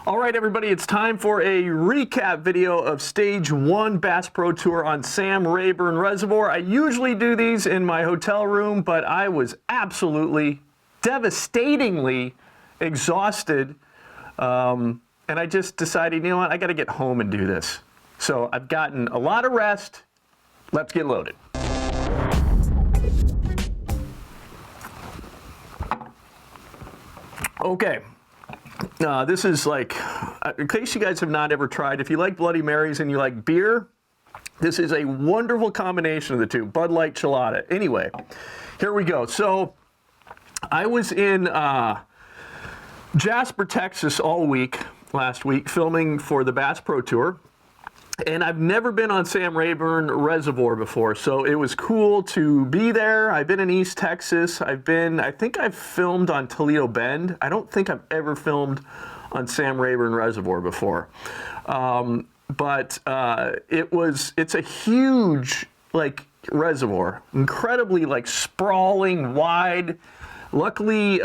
All right, everybody, it's time for a recap video of Stage 1 Bass Pro Tour on Sam Rayburn Reservoir. I usually do these in my hotel room, but I was absolutely, devastatingly exhausted, and I just decided, you know what, I got to get home and do this. So I've gotten a lot of rest. Let's get loaded. Okay. This is like, in case you guys have not ever tried, if you like Bloody Marys and you like beer, this is a wonderful combination of the two, Bud Light Chelada. Anyway, here we go. So I was in Jasper, Texas all week, last week, filming for the Bass Pro Tour. And I've never been on Sam Rayburn Reservoir before, so it was cool to be there. I've been in East Texas. I think I've filmed on Toledo Bend. I don't think I've ever filmed on Sam Rayburn Reservoir before. It's a huge, reservoir, incredibly, sprawling, wide. Luckily,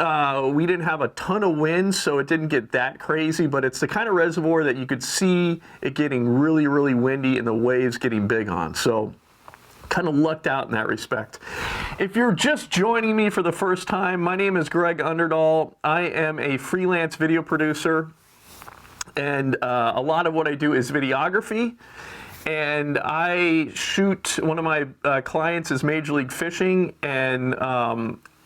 we didn't have a ton of wind, so it didn't get that crazy, but it's the kind of reservoir that you could see it getting really, really windy and the waves getting big on. So kind of lucked out in that respect. If you're just joining me for the first time, my name is Greg Underdahl. I am a freelance video producer, and a lot of what I do is videography. And I shoot, one of my clients is Major League Fishing, and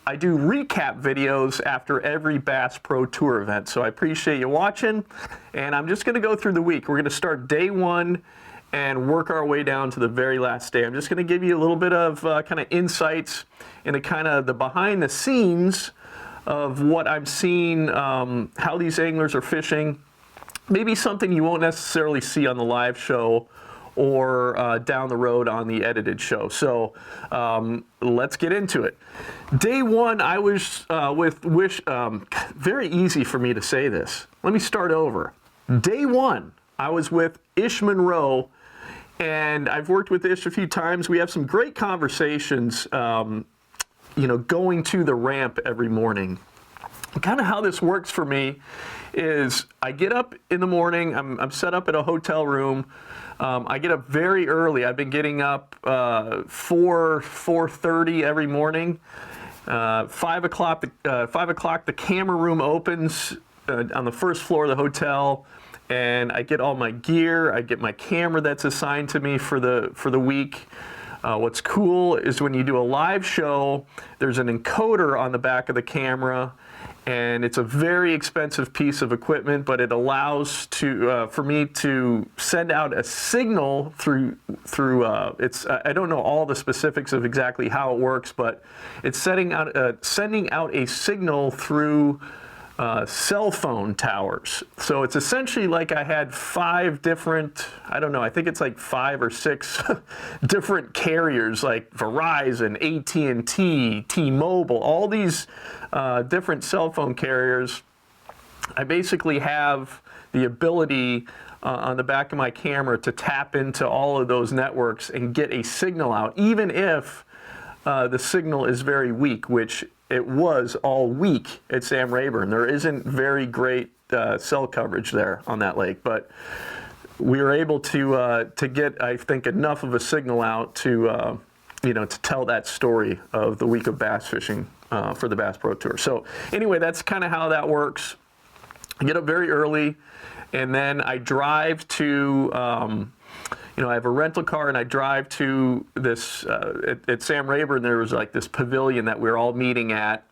I do recap videos after every Bass Pro Tour event, so I appreciate you watching, and I'm just going to go through the week. We're going to start day one and work our way down to the very last day. I'm just going to give you a little bit of kind of insights into kind of the behind the scenes of what I'm seeing, how these anglers are fishing, maybe something you won't necessarily see on the live show or down the road on the edited show. So let's get into it. Day one, I was with Wish, very easy for me to say this. Let me start over. Day one, I was with Ish Monroe, and I've worked with Ish a few times. We have some great conversations, going to the ramp every morning. Kind of how this works for me is I get up in the morning, I'm set up at a hotel room. I get up very early. I've been getting up 4:30 every morning. 5 o'clock the camera room opens on the first floor of the hotel, and I get all my gear. I get my camera that's assigned to me for the week. What's cool is when you do a live show, there's an encoder on the back of the camera, and it's a very expensive piece of equipment, but it allows for me to send out a signal through I don't know all the specifics of exactly how it works, but it's sending out a signal through cell phone towers. So it's essentially like I had 5 different, I don't know, I think it's like 5 or 6 different carriers, like Verizon, AT&T, T-Mobile, all these different cell phone carriers. I basically have the ability on the back of my camera to tap into all of those networks and get a signal out, even if the signal is very weak, which it was all week at Sam Rayburn. There isn't very great cell coverage there on that lake, but we were able to get, I think, enough of a signal out to to tell that story of the week of bass fishing for the Bass Pro Tour. So anyway, that's kind of how that works. I get up very early, and then I drive to I have a rental car, and I drive to this, at Sam Rayburn, there was like this pavilion that we're all meeting at.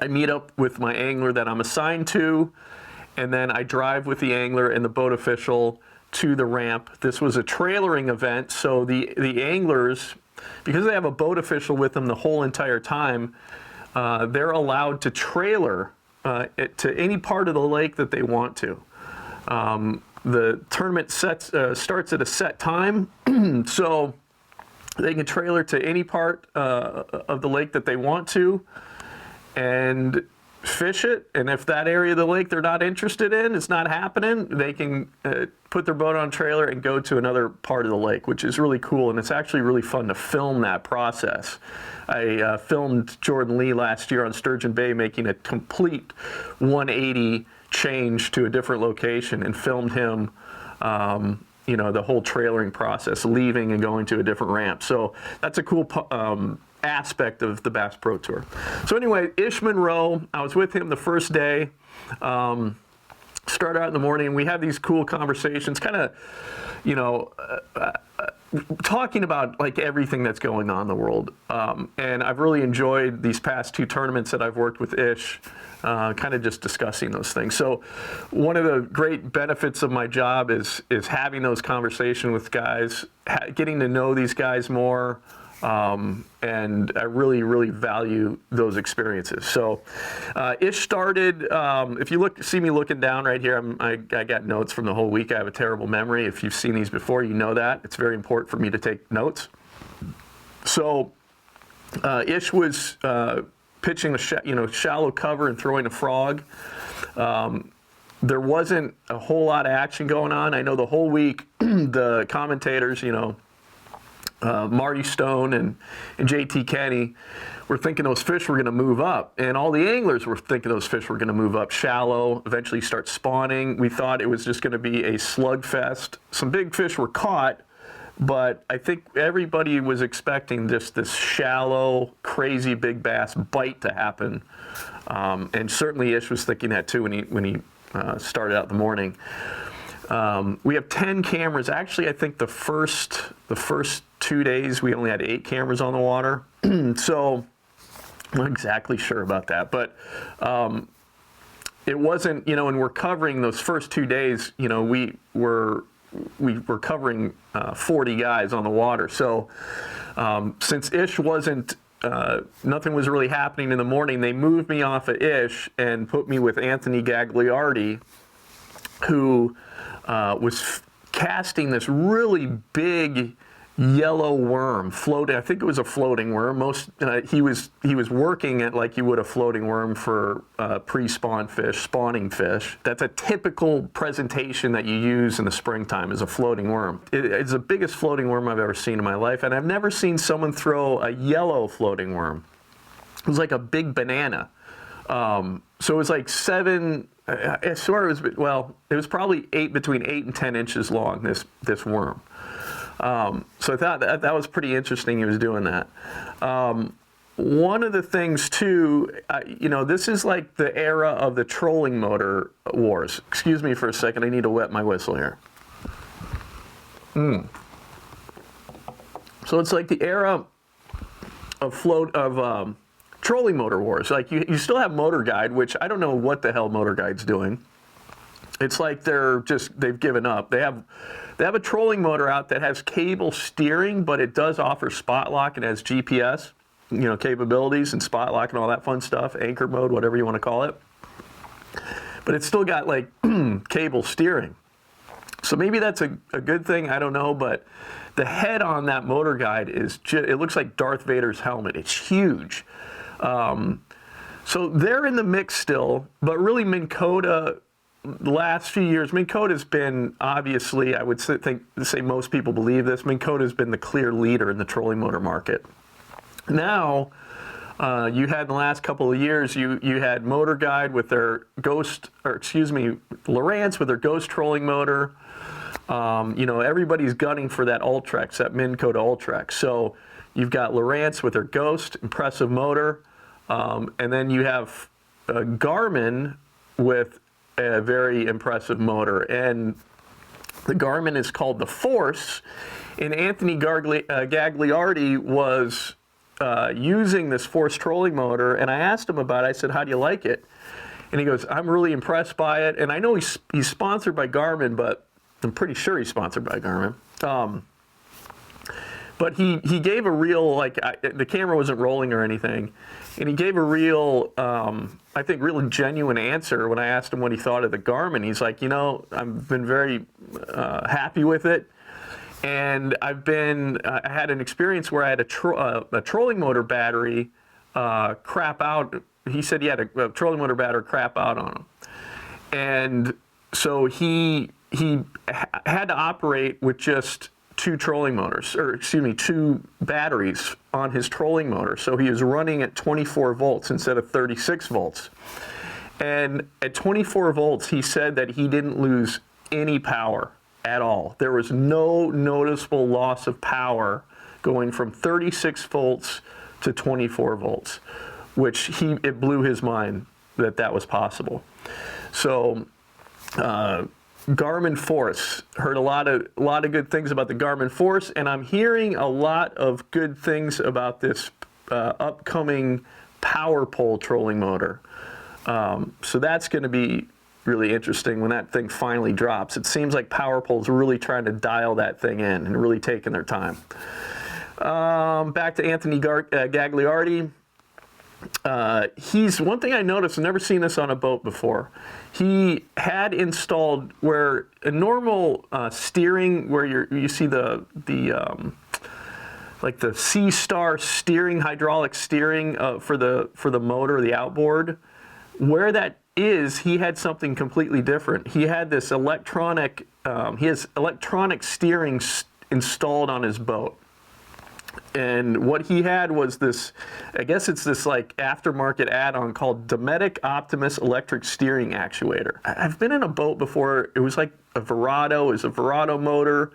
I meet up with my angler that I'm assigned to, and then I drive with the angler and the boat official to the ramp. This was a trailering event, so the anglers, because they have a boat official with them the whole entire time, they're allowed to trailer to any part of the lake that they want to. The tournament starts at a set time, so they can trailer to any part of the lake that they want to and fish it. And if that area of the lake they're not interested in, it's not happening, they can put their boat on a trailer and go to another part of the lake, which is really cool. And it's actually really fun to film that process. I filmed Jordan Lee last year on Sturgeon Bay making a complete 180 change to a different location and filmed him, you know, the whole trailering process, leaving and going to a different ramp. So that's a cool aspect of the Bass Pro Tour. So anyway, Ish Monroe, I was with him the first day. Start out in the morning, and we have these cool conversations, kind of, you know, talking about like everything that's going on in the world. And I've really enjoyed these past 2 tournaments that I've worked with Ish, kind of just discussing those things. So one of the great benefits of my job is having those conversations with guys, getting to know these guys more. And I really, really value those experiences. So, Ish started, if you see me looking down right here, I got notes from the whole week. I have a terrible memory. If you've seen these before, you know that. It's very important for me to take notes. So, Ish was pitching a shallow cover and throwing a frog. There wasn't a whole lot of action going on. I know the whole week, the commentators, you know, Marty Stone and JT Kenny were thinking those fish were going to move up, and all the anglers were thinking those fish were going to move up shallow, eventually start spawning. We thought it was just going to be a slugfest. Some big fish were caught, but I think everybody was expecting just this shallow, crazy big bass bite to happen, and certainly Ish was thinking that too when he started out in the morning. We have 10 cameras. Actually, I think the first 2 days we only had 8 cameras on the water. So I'm not exactly sure about that, but it wasn't, you know, when we're covering those first 2 days, you know, we were covering 40 guys on the water. So since Ish wasn't, nothing was really happening in the morning, they moved me off of Ish and put me with Anthony Gagliardi, who was casting this really big yellow worm floating. I think it was a floating worm. He was working it like you would a floating worm for pre-spawn fish, spawning fish. That's a typical presentation that you use in the springtime, is a floating worm. It's the biggest floating worm I've ever seen in my life, and I've never seen someone throw a yellow floating worm. It was like a big banana. So it was like 7. I swear it was, well, it was probably between 8 and 10 inches long, this worm. So I thought that was pretty interesting he was doing that. One of the things too, you know, this is like the era of the trolling motor wars. Excuse me for a second, I need to wet my whistle here. So it's like the era of trolling motor wars. Like you still have Motor Guide, which I don't know what the hell Motor Guide's doing. It's like they've given up. They have a trolling motor out that has cable steering, but it does offer spot lock and has GPS, you know, capabilities and spot lock and all that fun stuff, anchor mode, whatever you want to call it. But it's still got like cable steering. So maybe that's a good thing, I don't know, but the head on that Motor Guide it looks like Darth Vader's helmet. It's huge. So they're in the mix still, but really Minn Kota, the last few years, Minn Kota's been, obviously, I would say most people believe this, Minn Kota's been the clear leader in the trolling motor market. Now, you had in the last couple of years, you had Motor Guide with their Lowrance with their Ghost trolling motor. You know, everybody's gunning for that Ultrex, that Minn Kota Ultrex. So you've got Lowrance with their Ghost, impressive motor, and then you have Garmin with a very impressive motor, and the Garmin is called the Force, and Anthony Gagliardi was using this Force trolling motor, and I asked him about it. I said, how do you like it? And he goes, I'm really impressed by it, and I know he's sponsored by Garmin, but I'm pretty sure he's sponsored by Garmin. But he gave a real, like, the camera wasn't rolling or anything, and he gave a real, I think, really genuine answer when I asked him what he thought of the Garmin. He's like, you know, I've been very happy with it, and I had an experience where I had a trolling motor battery crap out. He said he had a trolling motor battery crap out on him, and so he had to operate with just two batteries on his trolling motor. So he was running at 24 volts instead of 36 volts. And at 24 volts, he said that he didn't lose any power at all. There was no noticeable loss of power going from 36 volts to 24 volts, which it blew his mind that that was possible. So Garmin Force, heard a lot of good things about the Garmin Force, and I'm hearing a lot of good things about this upcoming power pole trolling motor. So that's going to be really interesting when that thing finally drops. It seems like power poles are really trying to dial that thing in and really taking their time. Back to Anthony Gagliardi. He's one thing I noticed, I've never seen this on a boat before. He had installed where a normal steering, where you see the like the C-Star steering, hydraulic steering for the motor, the outboard. Where that is, he had something completely different. He had this electronic, he has electronic steering installed on his boat. And what he had was this, I guess it's this like aftermarket add-on called Dometic Optimus electric steering actuator. I've been in a boat before. It was like a Verado. It was a Verado motor.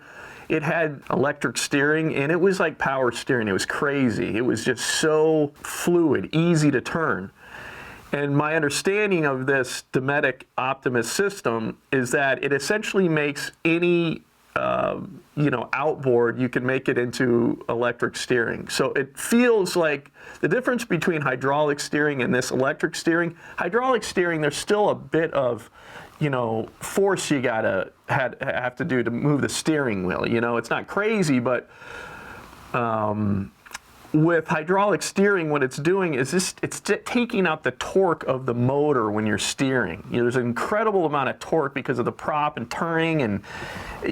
It had electric steering, and it was like power steering. It was crazy. It was just so fluid, easy to turn. And my understanding of this Dometic Optimus system is that it essentially makes any outboard, you can make it into electric steering. So it feels like the difference between hydraulic steering and this electric steering. Hydraulic steering, there's still a bit of, force you gotta have to do to move the steering wheel. It's not crazy, but with hydraulic steering, what it's doing is it's taking out the torque of the motor when you're steering. There's an incredible amount of torque because of the prop and turning, and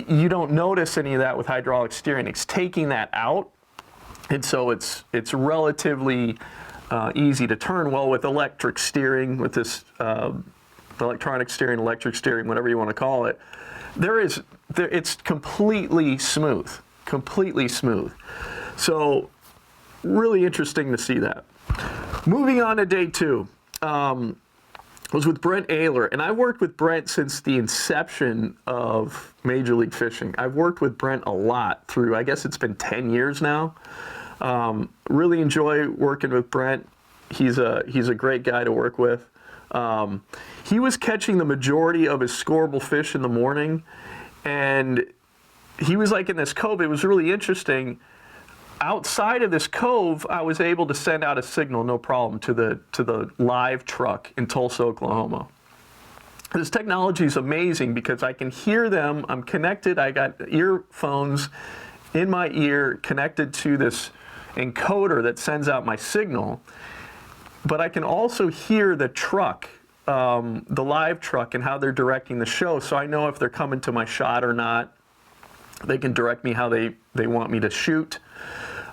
you don't notice any of that with hydraulic steering. It's taking that out, and so it's relatively easy to turn. Well, with electric steering, with this electronic steering, electric steering, whatever you want to call it, it's completely smooth, So really interesting to see that. Moving on to day 2, was with Brent Aylor, and I worked with Brent since the inception of Major League Fishing. I've worked with Brent a lot through, I guess it's been 10 years now. Really enjoy working with Brent. He's a great guy to work with. He was catching the majority of his scoreable fish in the morning, and he was like in this cove. It was really interesting. Outside of this cove, I was able to send out a signal, no problem, to the live truck in Tulsa, Oklahoma. This technology is amazing because I can hear them. I'm connected. I got earphones in my ear connected to this encoder that sends out my signal. But I can also hear the truck, the live truck, and how they're directing the show. So I know if they're coming to my shot or not. They can direct me how they want me to shoot.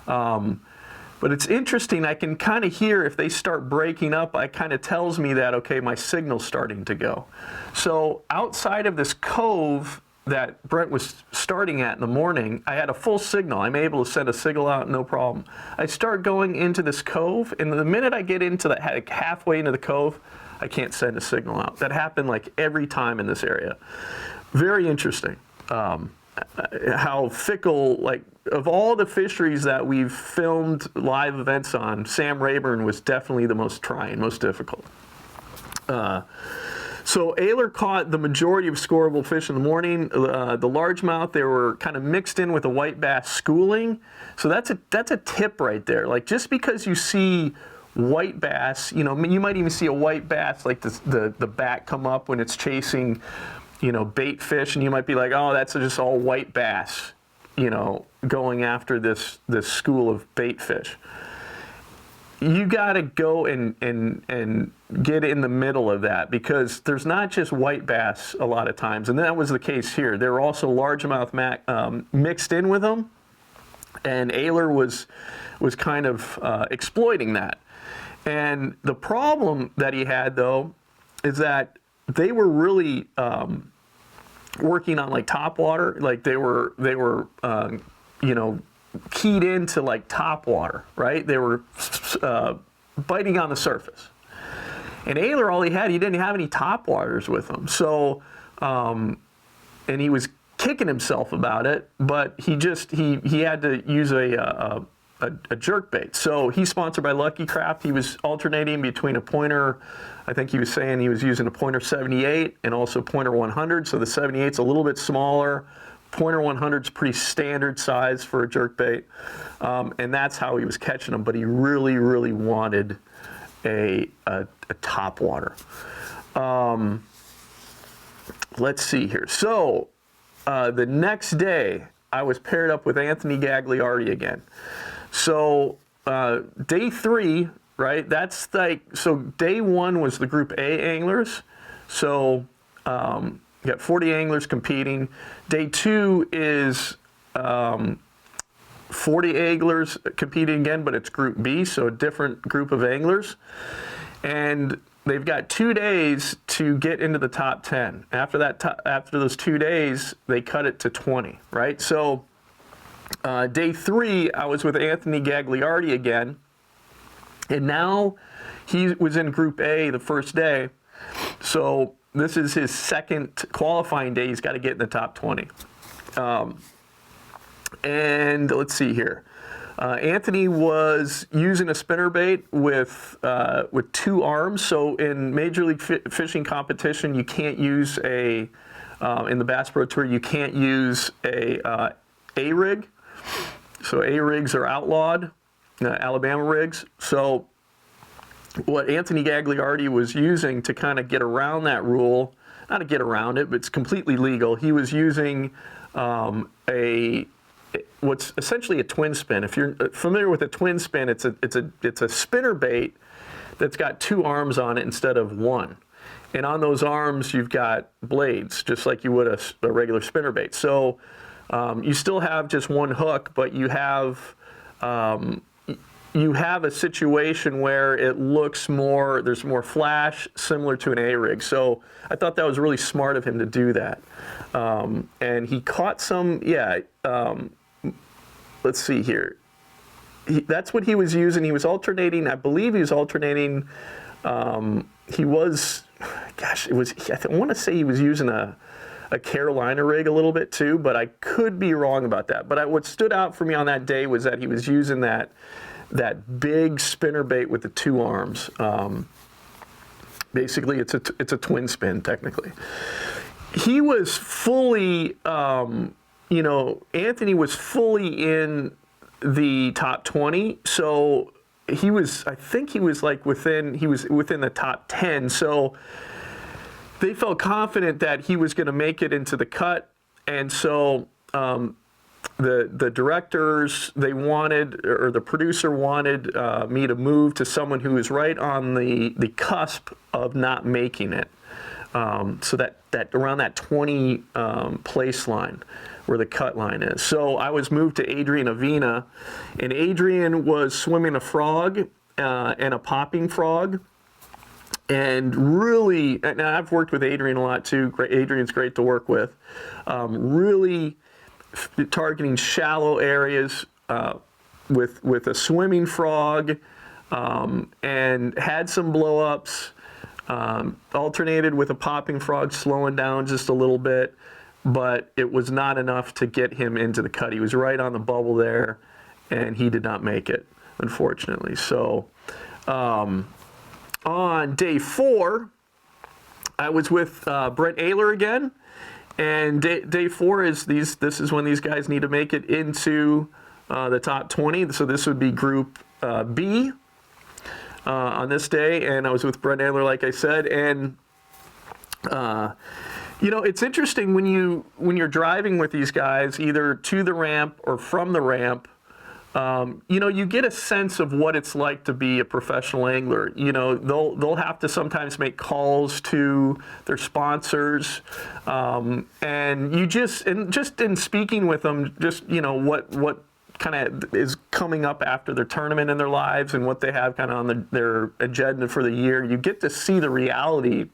But it's interesting, I can kind of hear if they start breaking up, it kind of tells me that, okay, my signal's starting to go. So outside of this cove that Brent was starting at in the morning, I had a full signal. I'm able to send a signal out, no problem. I start going into this cove, and the minute I get into halfway into the cove, I can't send a signal out. That happened like every time in this area. Very interesting. How fickle, like of all the fisheries that we've filmed live events on, Sam Rayburn was definitely the most trying, most difficult. So Aylor caught the majority of scoreable fish in the morning. The largemouth, they were kind of mixed in with a white bass schooling. So that's a tip right there. Like just because you see white bass, you might even see a white bass like the back come up when it's chasing bait fish, and you might be like, oh, that's just all white bass, going after this school of bait fish. You got to go and get in the middle of that, because there's not just white bass a lot of times, and that was the case here. There were also largemouth mixed in with them, and Aylor was kind of exploiting that. And the problem that he had, though, is that they were really working on like top water, like they were keyed into like top water, right? They were biting on the surface, And Aylor, all he didn't have any top waters with him. So, and he was kicking himself about it, but he had to use a jerk bait. So he's sponsored by Lucky Craft. He was alternating between a pointer, I think he was saying he was using a pointer 78 and also pointer 100. So the 78's a little bit smaller. Pointer 100's pretty standard size for a jerk bait. And that's how he was catching them. But he really, really wanted a top water. Let's see here. So the next day, I was paired up with Anthony Gagliardi again. So day 3, right? That's like, so day 1 was the Group A anglers. So you got 40 anglers competing. Day 2 is 40 anglers competing again, but it's Group B, so a different group of anglers. And they've got 2 days to get into the top 10. After that, after those 2 days, they cut it to 20, right? So day 3, I was with Anthony Gagliardi again, and now he was in Group A the first day. So this is his second qualifying day. He's got to get in the top 20. And let's see here. Anthony was using a spinnerbait with 2 arms. So in Major League Fishing competition, you can't use in the Bass Pro Tour, you can't use a rig. So A-rigs are outlawed, Alabama rigs. So what Anthony Gagliardi was using to kind of get around that rule, not to get around it, but it's completely legal. He was using what's essentially a twin spin. If you're familiar with a twin spin, it's a spinner bait that's got 2 arms on it instead of 1. And on those arms, you've got blades, just like you would a regular spinner bait. So you still have just 1 hook, but you have a situation where it looks more, there's more flash, similar to an A-rig. So I thought that was really smart of him to do that. And he caught some, let's see here. That's what he was using. He was alternating, I believe he was alternating, I want to say he was using a Carolina rig a little bit too, but I could be wrong about that. But what stood out for me on that day was that he was using that big spinner bait with the 2 arms. Basically, it's a twin spin technically. He was fully, Anthony was fully in the top 20. So he was, I think he was like within the top 10. So they felt confident that he was going to make it into the cut. And so the directors, they wanted, or the producer wanted me to move to someone who was right on the cusp of not making it. So that around that 20 place line where the cut line is. So I was moved to Adrian Avena, and Adrian was swimming a frog and a popping frog. And really, and I've worked with Adrian a lot too. Adrian's great to work with. Really targeting shallow areas with a swimming frog, and had some blow-ups. Alternated with a popping frog, slowing down just a little bit, but it was not enough to get him into the cut. He was right on the bubble there, and he did not make it, unfortunately. So on day 4, I was with Brent Aylor again, and day 4 is this is when these guys need to make it into the top 20. So this would be Group B. On this day, and I was with Brent Aylor, like I said, and it's interesting when you're driving with these guys, either to the ramp or from the ramp. You get a sense of what it's like to be a professional angler. They'll have to sometimes make calls to their sponsors, and just in speaking with them, what kind of is coming up after their tournament in their lives and what they have kind of on their agenda for the year. You get to see the reality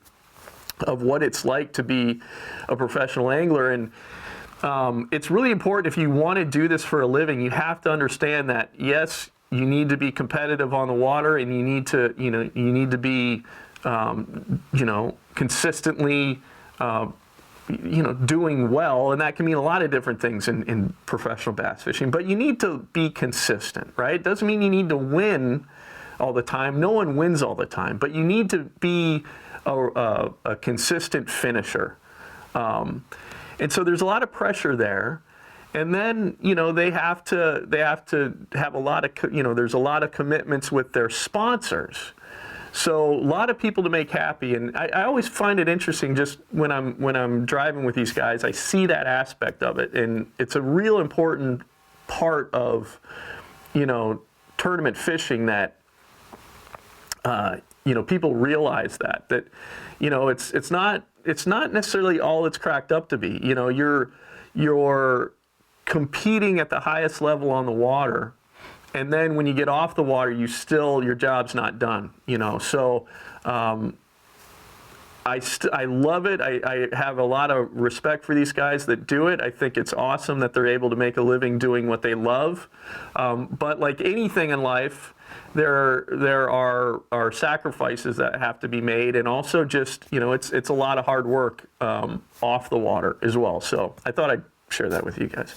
of what it's like to be a professional angler. And it's really important, if you want to do this for a living, you have to understand that, yes, you need to be competitive on the water, and you need to be consistently, doing well, and that can mean a lot of different things in professional bass fishing, but you need to be consistent, right? It doesn't mean you need to win all the time. No one wins all the time, but you need to be a consistent finisher. And so there's a lot of pressure there. And then, they have to have a lot of, there's a lot of commitments with their sponsors. So a lot of people to make happy, and I always find it interesting. Just when I'm driving with these guys, I see that aspect of it, and it's a real important part of tournament fishing that people realize that it's not necessarily all it's cracked up to be. You're competing at the highest level on the water. And then when you get off the water, your job's not done, So I love it. I have a lot of respect for these guys that do it. I think it's awesome that they're able to make a living doing what they love. But like anything in life, there are sacrifices that have to be made, and also just it's a lot of hard work off the water as well. So I thought I'd share that with you guys.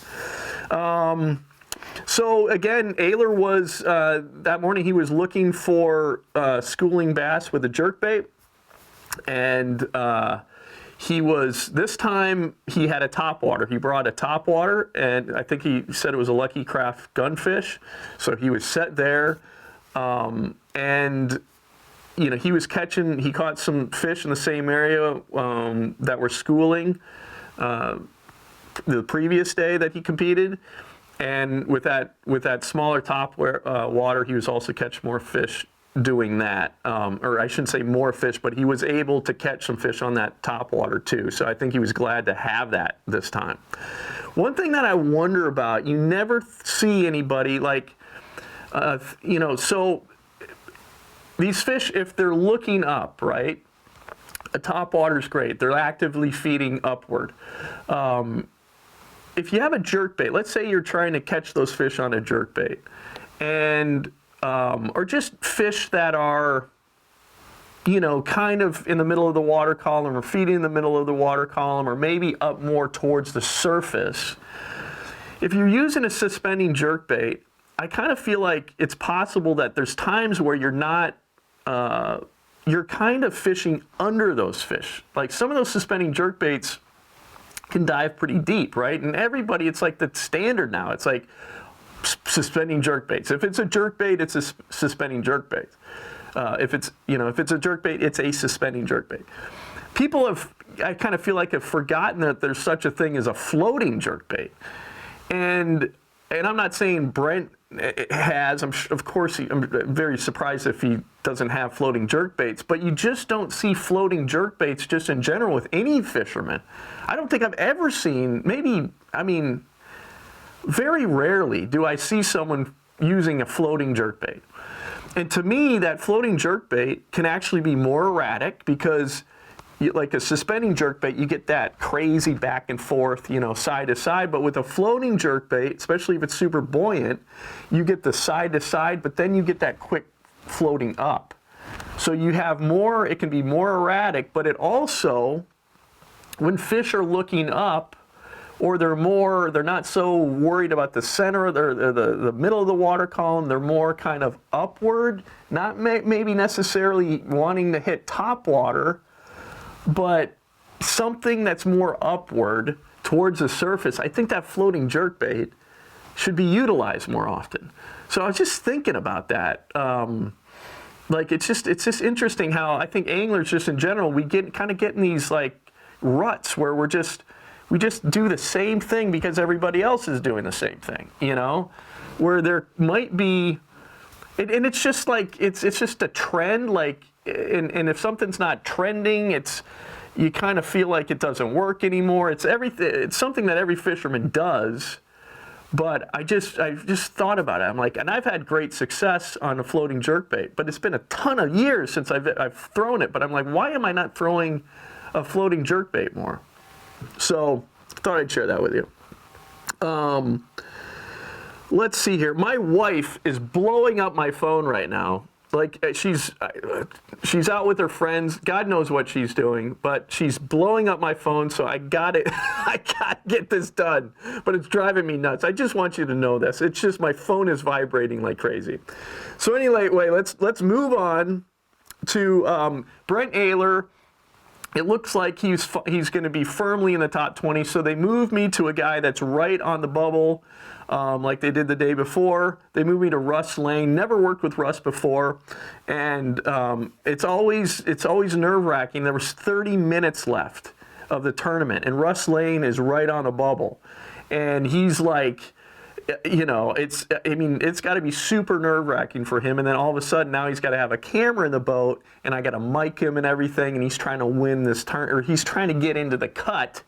So again, Aylor was, that morning he was looking for schooling bass with a jerkbait. And this time he had a topwater. He brought a topwater, and I think he said it was a Lucky Craft gunfish. So he was set there. And he caught some fish in the same area that were schooling the previous day that he competed. And with that smaller top water, he was also catching more fish doing that. Or I shouldn't say more fish, but he was able to catch some fish on that top water too. So I think he was glad to have that this time. One thing that I wonder about, you never see anybody so these fish, if they're looking up, right? A top water's great. They're actively feeding upward. If you have a jerkbait, let's say you're trying to catch those fish on a jerkbait, and or just fish that are, kind of in the middle of the water column or feeding in the middle of the water column, or maybe up more towards the surface. If you're using a suspending jerkbait, I kind of feel like it's possible that there's times where you're not, you're kind of fishing under those fish. Like some of those suspending jerkbaits can dive pretty deep, right? And everybody, it's like the standard now. It's like suspending jerkbaits. If it's a jerkbait, it's a suspending jerkbait. If it's a jerkbait, it's a suspending jerkbait. I kind of feel like have forgotten that there's such a thing as a floating jerkbait. And I'm not saying Brent has. I'm very surprised if he doesn't have floating jerkbaits, but you just don't see floating jerkbaits just in general with any fisherman. I don't think I've ever seen, very rarely do I see someone using a floating jerkbait. And to me, that floating jerkbait can actually be more erratic because like a suspending jerkbait, you get that crazy back and forth, side to side. But with a floating jerkbait, especially if it's super buoyant, you get the side to side, but then you get that quick floating up. So you have more, it can be more erratic, but it also, when fish are looking up, or they're not so worried about the center, the middle of the water column, they're more kind of upward, not maybe necessarily wanting to hit top water, but something that's more upward towards the surface. I think that floating jerkbait should be utilized more often. So I was just thinking about that. It's just interesting how I think anglers just in general, we get in these like ruts where we just do the same thing because everybody else is doing the same thing, where there might be, and it's just like, it's just a trend, like, and if something's not trending, you kind of feel like it doesn't work anymore. It's something that every fisherman does, but I just thought about it. I'm like, and I've had great success on a floating jerkbait, but it's been a ton of years since I've thrown it, but I'm like, why am I not throwing a floating jerkbait more? So I thought I'd share that with you. Let's see here. My wife is blowing up my phone right now like she's out with her friends. God knows what she's doing, but she's blowing up my phone. So I got it. I got to get this done, but it's driving me nuts. I just want you to know this. It's just my phone is vibrating like crazy. So anyway, let's move on to Brent Aylor. It looks like he's going to be firmly in the top 20. So they moved me to a guy that's right on the bubble, like they did the day before. They moved me to Russ Lane. Never worked with Russ before, and it's always nerve-wracking. There was 30 minutes left of the tournament, and Russ Lane is right on the bubble, and he's like, it's got to be super nerve-wracking for him. And then all of a sudden now he's got to have a camera in the boat, and I got to mic him and everything, and he's trying to win this or he's trying to get into the cut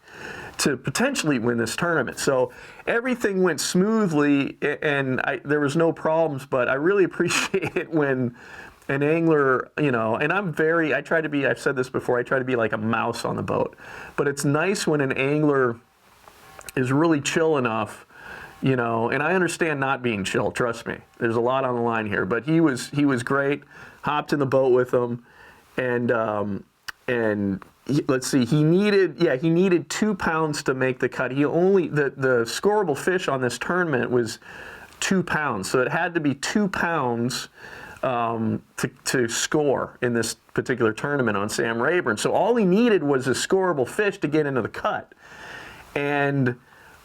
to potentially win this tournament. So everything went smoothly, and there was no problems, but I really appreciate it when an angler, and I try to be, I've said this before, I try to be like a mouse on the boat. But it's nice when an angler is really chill enough, and I understand not being chill, trust me. There's a lot on the line here, but he was great. Hopped in the boat with him, and let's see, he needed 2 pounds to make the cut. The scoreable fish on this tournament was 2 pounds, so it had to be 2 pounds to score in this particular tournament on Sam Rayburn. So all he needed was a scoreable fish to get into the cut, and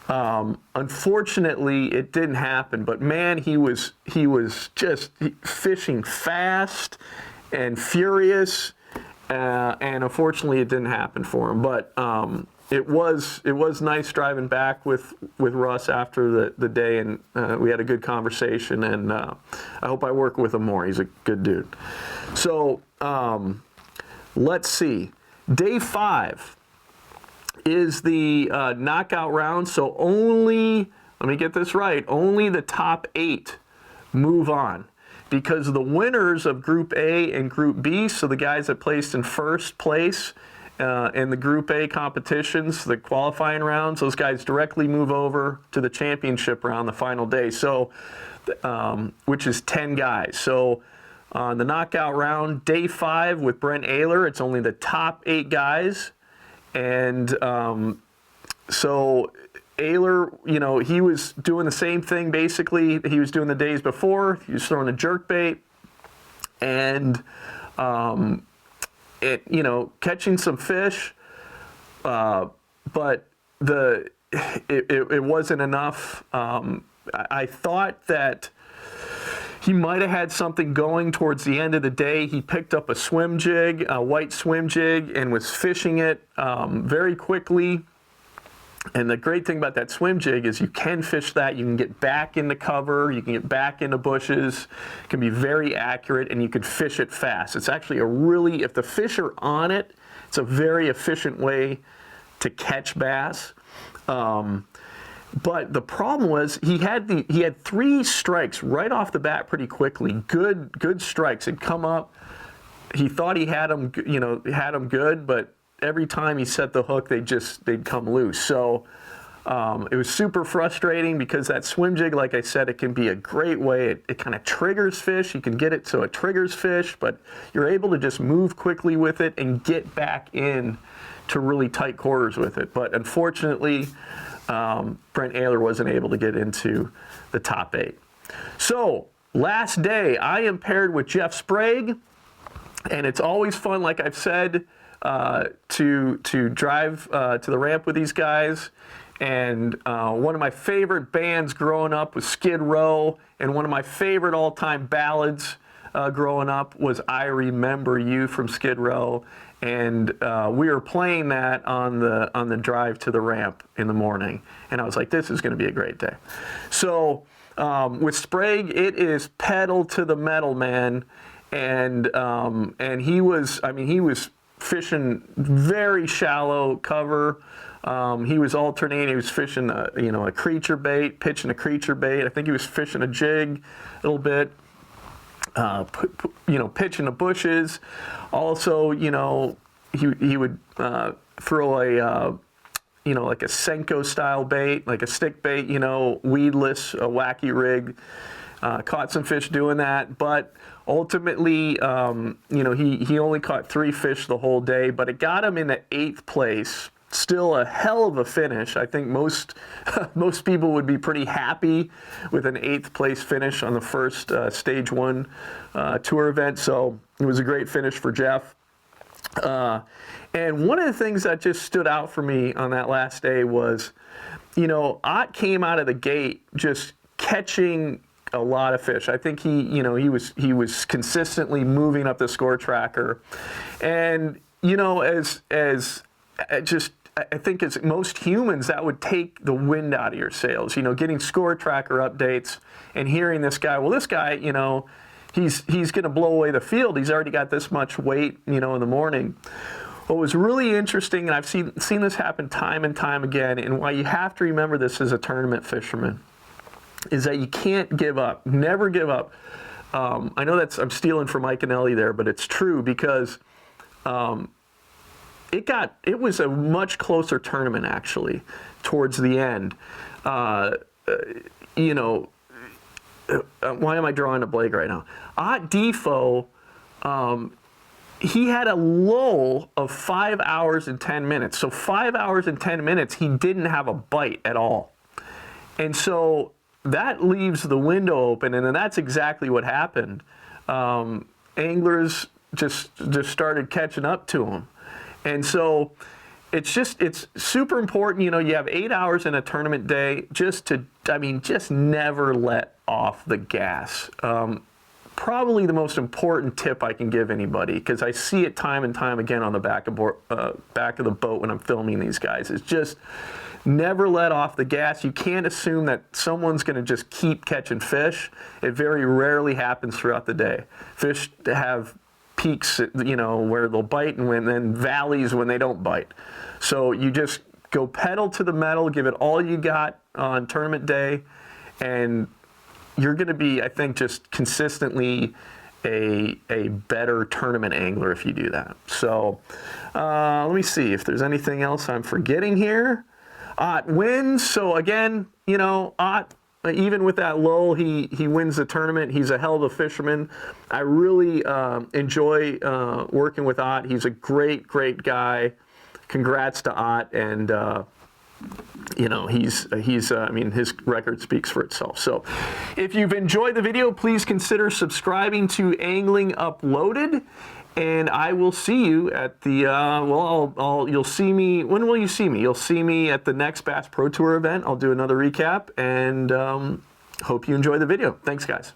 unfortunately, it didn't happen. But man, he was just fishing fast and furious, and unfortunately, it didn't happen for him. But it was nice driving back with Russ after the day, and we had a good conversation. And I hope I work with him more. He's a good dude. So let's see, day 5 is the knockout round. So let me get this right, only the top 8 move on, because the winners of Group A and Group B, so the guys that placed in first place in the Group A competitions, the qualifying rounds, those guys directly move over to the championship round, the final day, so which is 10 guys. So on the knockout round, day 5 with Brent Aylor, it's only the top 8 guys. And so Aylor, he was doing the same thing basically he was doing the days before. He was throwing a jerkbait and catching some fish, but it wasn't enough. I thought that he might have had something going towards the end of the day. He picked up a swim jig, a white swim jig, and was fishing it very quickly. And the great thing about that swim jig is you can fish that. You can get back into cover. You can get back into bushes. It can be very accurate, and you can fish it fast. It's actually if the fish are on it, it's a very efficient way to catch bass. But the problem was he had 3 strikes right off the bat pretty quickly. Good strikes. It'd come up. He thought he had them, good, but every time he set the hook, they'd come loose. So it was super frustrating because that swim jig, like I said, it can be a great way. It kind of triggers fish. You can get it so it triggers fish, but you're able to just move quickly with it and get back in to really tight quarters with it. But unfortunately, Brent Aylor wasn't able to get into the top 8. So last day, I am paired with Jeff Sprague, and it's always fun, like I've said, to drive to the ramp with these guys. And one of my favorite bands growing up was Skid Row, and one of my favorite all-time ballads growing up was I Remember You from Skid Row. And we were playing that on the drive to the ramp in the morning, and I was like, "This is going to be a great day." So with Sprague, it is pedal to the metal, man, and he was fishing very shallow cover. He was alternating. He was fishing a creature bait, pitching a creature bait. I think he was fishing a jig a little bit. Pitching the bushes. Also, he would throw a, like a Senko style bait, like a stick bait, weedless, a wacky rig. Caught some fish doing that, but ultimately, you know, he only caught 3 fish the whole day, but it got him into 8th place. Still a hell of a finish. I think most people would be pretty happy with an 8th place finish on the first stage 1 tour event. So it was a great finish for Jeff. And one of the things that just stood out for me on that last day was, you know, Ott came out of the gate just catching a lot of fish. I think he was consistently moving up the score tracker, and you know, I think as most humans, that would take the wind out of your sails. You know, getting score tracker updates and hearing this guy, well, this guy, you know, he's going to blow away the field. He's already got this much weight, you know, in the morning. What was really interesting, and I've seen this happen time and time again, and why you have to remember this as a tournament fisherman, is that you can't give up. Never give up. I know I'm stealing from Mike and Ellie there, but it's true, because it was a much closer tournament actually towards the end. You know, why am I drawing a blank right now? DeFoe, he had a lull of 5 hours and 10 minutes. So 5 hours and 10 minutes, he didn't have a bite at all. And so that leaves the window open, and then that's exactly what happened. Anglers just started catching up to him. And so it's super important, you know, you have 8 hours in a tournament day, just never let off the gas. Probably the most important tip I can give anybody, because I see it time and time again on the back of the boat when I'm filming these guys, is just never let off the gas. You can't assume that someone's going to just keep catching fish. It very rarely happens throughout the day. Fish have peaks, you know, where they'll bite, and then valleys when they don't bite. So you just go pedal to the metal, give it all you got on tournament day, and you're going to be, I think, just consistently a better tournament angler if you do that. So let me see if there's anything else I'm forgetting here. Ott wins. So again, you know, Ott, even with that lull, he wins the tournament. He's a hell of a fisherman. I really enjoy working with Ott. He's a great guy. Congrats to Ott, and you know, I mean, his record speaks for itself. So if you've enjoyed the video, please consider subscribing to Angling Uploaded, and I will see you at the, you'll see me, when will you see me? You'll see me at the next Bass Pro Tour event. I'll do another recap, and hope you enjoy the video. Thanks, guys.